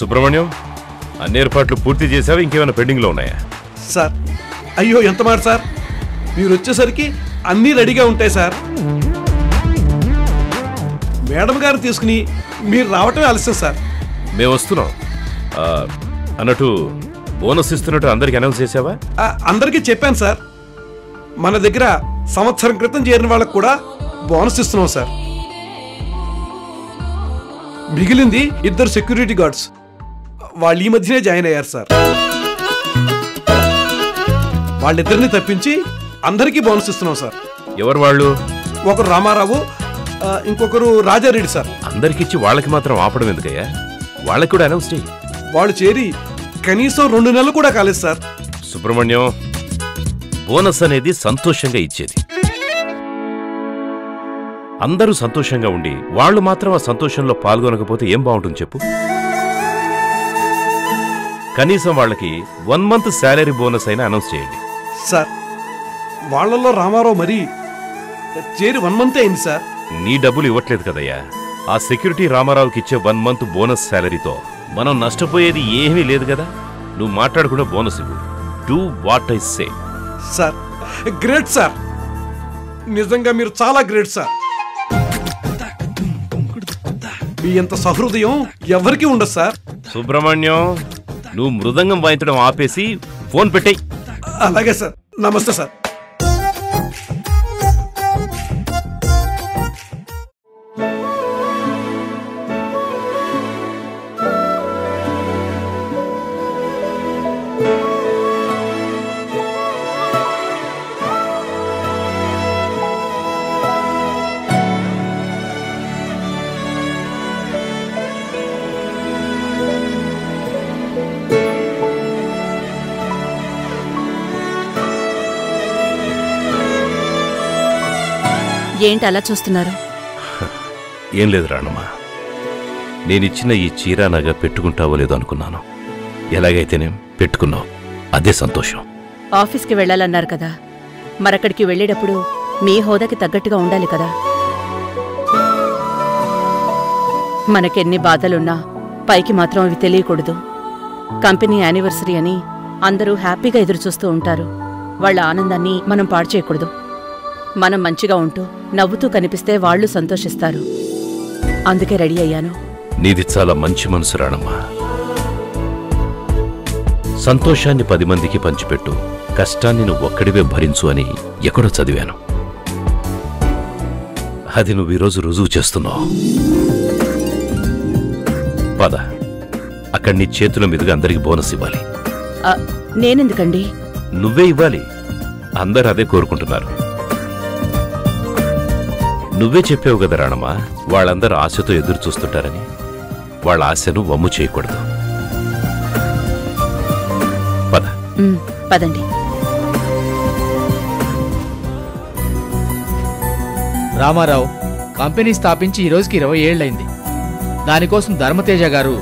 సుబ్రహ్మణ్యం, అన్ని ఏర్పాట్లు పూర్తి చేసావా? ఇంకేమైనా పెండింగ్లో ఉన్నాయా? సార్, అయ్యో ఎంత మాట సార్, మీరు వచ్చేసరికి అన్నీ రెడీగా ఉంటాయి సార్. మేడం గారు తీసుకుని మీరు రావటమే ఆలస్యం సార్. మేము వస్తున్నాం. అన్నట్టు బోనస్ ఇస్తున్నట్టు అందరికి అనౌన్స్ చేసావా? అందరికీ చెప్పాను సార్. మన దగ్గర సంవత్సరం క్రితం చేరిన వాళ్ళకు కూడా బోనస్ ఇస్తున్నాం సార్. మిగిలింది 2 సెక్యూరిటీ గార్డ్స్, వాళ్ళు ఈ మధ్యనే జాయిన్ అయ్యారు సార్. వాళ్ళిద్దరిని తప్పించి అందరికీ బోనస్ ఇస్తున్నాం సార్. ఎవరు వాళ్ళు? ఒకరు రామారావు, ఇంకొకరు రాజారెడ్డి సార్. అందరికిచ్చి వాళ్ళకి మాత్రం ఆపడం ఎందుకయ్యా? వాళ్ళకి కూడా అనౌన్స్ చేయి. వాళ్ళు చేరి కనీసం 2 నెలలు కూడా కాలేదు సార్. సుబ్రహ్మణ్యం, బోనస్ అనేది సంతోషంగా ఇచ్చేది. అందరూ సంతోషంగా ఉండి వాళ్ళు మాత్రం ఆ సంతోషంలో పాల్గొనకపోతే ఏం బాగుంటుంది చెప్పు? కనీసం వాళ్ళకి 1 మంత్ శాలరీ బోనస్ అయినా అనౌన్స్ చేయండి సార్. వాళ్ళల్లో రామారావు మరి చేరి 1 మంత్ అయింది సార్. నీ డబ్బులు ఇవ్వట్లేదు కదయ్యా. ఆ సెక్యూరిటీ రామారావుకి ఇచ్చే 1 మంత్ బోనస్ శాలరీతో మనం నష్టపోయేది ఏమీ లేదు కదా. నువ్వు మాట్లాడకుండా బోనస్ ఇవ్వు. Do what I say. Sir, great sir, నిజంగా మీరు చాలా గ్రేట్ సార్. మీ ఎంత సహృదయం ఎవరికీ ఉండదు సార్. సుబ్రహ్మణ్యం, నువ్వు మృదంగం వాయించడం ఆపేసి ఫోన్ పెట్టేయ్. అలాగే సార్. నమస్తే సార్. ఏంటి అలా చూస్తున్నారు? ఏం లేదు రాణమ్మా, నేనిచ్చిన ఈ చీర నగ పెట్టుకుంటావో లేదో అనుకున్నాను. ఎలాగైతేనే పెట్టుకున్నావు, అదే సంతోషం. ఆఫీస్కి వెళ్ళాలన్నారు కదా, మరక్కడికి వెళ్ళేటప్పుడు మీ హోదాకి తగ్గట్టుగా ఉండాలి కదా. మనకెన్ని బాధలున్నా పైకి మాత్రం అవి తెలియకూడదు. కంపెనీ యానివర్సరీ అని అందరూ హ్యాపీగా ఎదురుచూస్తూ ఉంటారు. వాళ్ళ ఆనందాన్ని మనం పాడు చేయకూడదు. మనం మంచిగా ఉంటూ నవ్వుతూ కనిపిస్తే వాళ్ళు సంతోషిస్తారు. అందుకే రెడీ అయ్యాను. నీది చాలా మంచి మనసు రాణమ్మా. సంతోషాన్ని 10 మందికి పంచిపెట్టు, కష్టాన్ని నువ్వు ఒక్కడివే భరించు అని ఎక్కడో చదివాను. అది నువ్వు ఈరోజు రుజువు చేస్తున్నావు. పద, అక్కడి నీ చేతుల మీదుగా అందరికి బోనస్ ఇవ్వాలి. నేనెందుకండి? నువ్వే ఇవ్వాలి. అందరూ అదే కోరుకుంటున్నారు. నువ్వే చెప్పావు కదా రాణమ్మా, వాళ్ళందరూ ఆశతో ఎదురు చూస్తుంటారని. వాళ్ళ ఆశను వమ్ము చేయకూడదు. పద. పదండి. రామారావు కంపెనీ స్థాపించి ఈ రోజుకి 20 ఏళ్లైంది. దానికోసం ధర్మతేజ గారు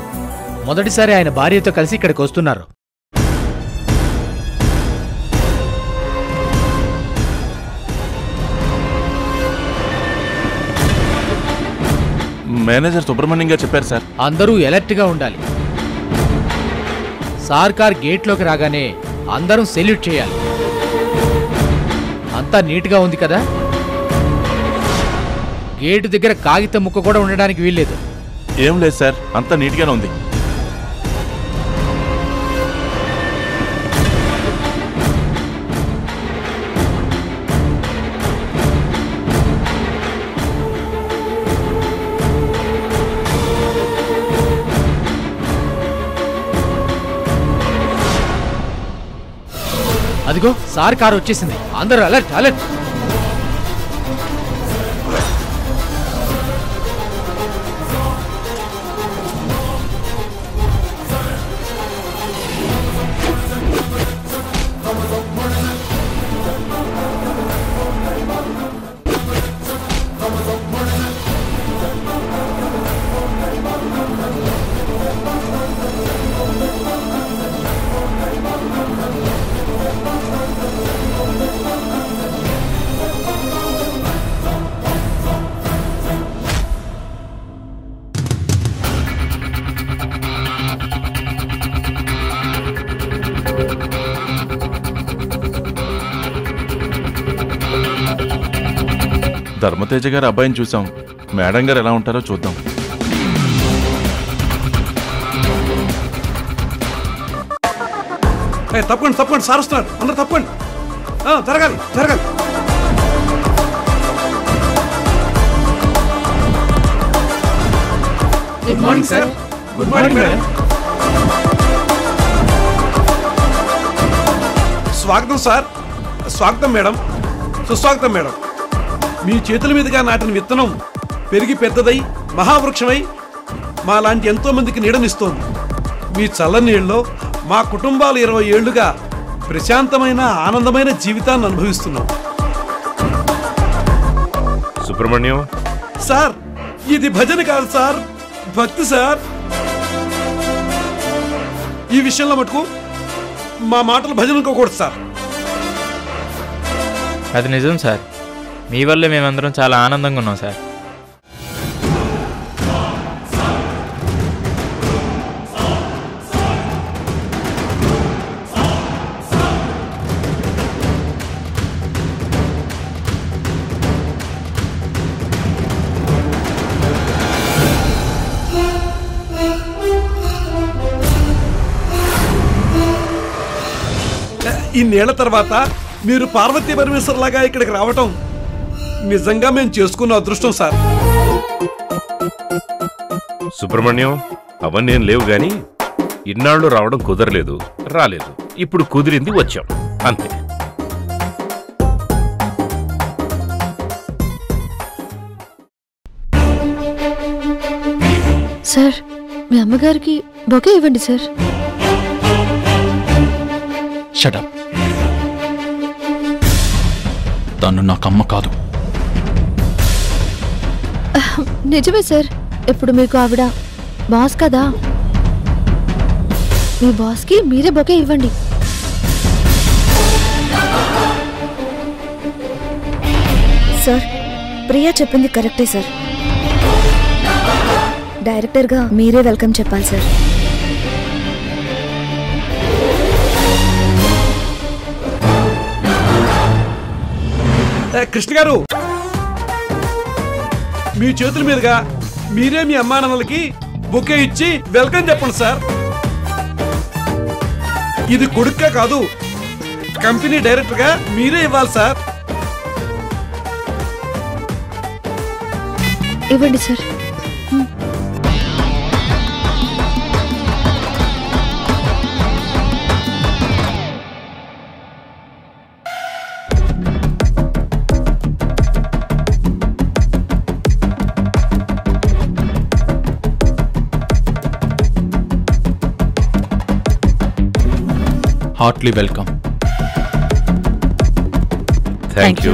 మొదటిసారి ఆయన భార్యతో కలిసి ఇక్కడికి వస్తున్నారు. మేనేజర్ సుబ్రహ్మణ్యం గారు చెప్పారు సార్. అందరూ ఎలర్ట్గా ఉండాలి. సార్ కార్ గేట్లోకి రాగానే అందరం సెల్యూట్ చేయాలి. అంతా నీట్గా ఉంది కదా? గేటు దగ్గర కాగితం ముక్క కూడా ఉండడానికి వీల్లేదు. ఏం లేదు సార్, అంతా నీట్గానే ఉంది. అదిగో సార్ కారు వచ్చేసింది. అందరూ అలర్ట్ అలర్ట్. ధర్మతేజ గారి అబ్బాయిని చూసాం. మేడం గారు ఎలా ఉంటారో చూద్దాం. తప్పండి తప్పండి, సార్ వస్తున్నారు, అందరు తప్పండి. జరగాలి జరగాలి. Good morning sir. Good morning madam. స్వాగతం సార్. స్వాగతం మేడం. సుస్వాగతం మేడం. మీ చేతుల మీదుగా నాటిన విత్తనం పెరిగి పెద్దదై మహావృక్షమై మా లాంటి ఎంతో మందికి నీడనిస్తోంది. మీ చల్లని నీళ్ళలో మా కుటుంబాలు 20 ఏళ్లుగా ప్రశాంతమైన ఆనందమైన జీవితాన్ని అనుభవిస్తున్నాం. సుబ్రహ్మణ్యం సార్, ఇది భజన కాదు సార్, భక్తి సార్. ఈ విషయంలో మటుకు మా మాటలు భజన అనుకోకూడదు సార్. అది నిజం సార్. మీ వల్లే మేమందరం చాలా ఆనందంగా ఉన్నాం సార్. ఇన్నేళ్ల తర్వాత మీరు పార్వతీ పరమేశ్వర్ లాగా ఇక్కడికి రావటం నిజంగా మేము చేసుకున్న అదృష్టం సార్. సుబ్రహ్మణ్యం, అవన్నీ ఏం లేవు గాని ఇన్నాళ్ళు రావడం కుదరలేదు, రాలేదు. ఇప్పుడు కుదిరింది, వచ్చాం, అంతే. సార్, మీ అమ్మగారికి బొకే ఇవ్వండి సార్. షటప్. తను నాకమ్మ కాదు. నిజమే సార్. ఇప్పుడు మీకు ఆవిడ బాస్ కదా, మీ బాస్కి మీరే బొకే ఇవ్వండి. సార్, ప్రియా చెప్పింది కరెక్టే సార్. డైరెక్టర్గా మీరే వెల్కమ్ చెప్పాలి సార్. కృష్ణ గారు, మీ చేతుల మీదుగా మీరే మీ అమ్మా నాన్నలకి బొకే ఇచ్చి వెల్కమ్ చెప్పండి సార్. ఇది కొడుక్గా కాదు, కంపెనీ డైరెక్టర్గా మీరే ఇవ్వాలి సార్. ఇవ్వండి sir. Heartly welcome. Thank you.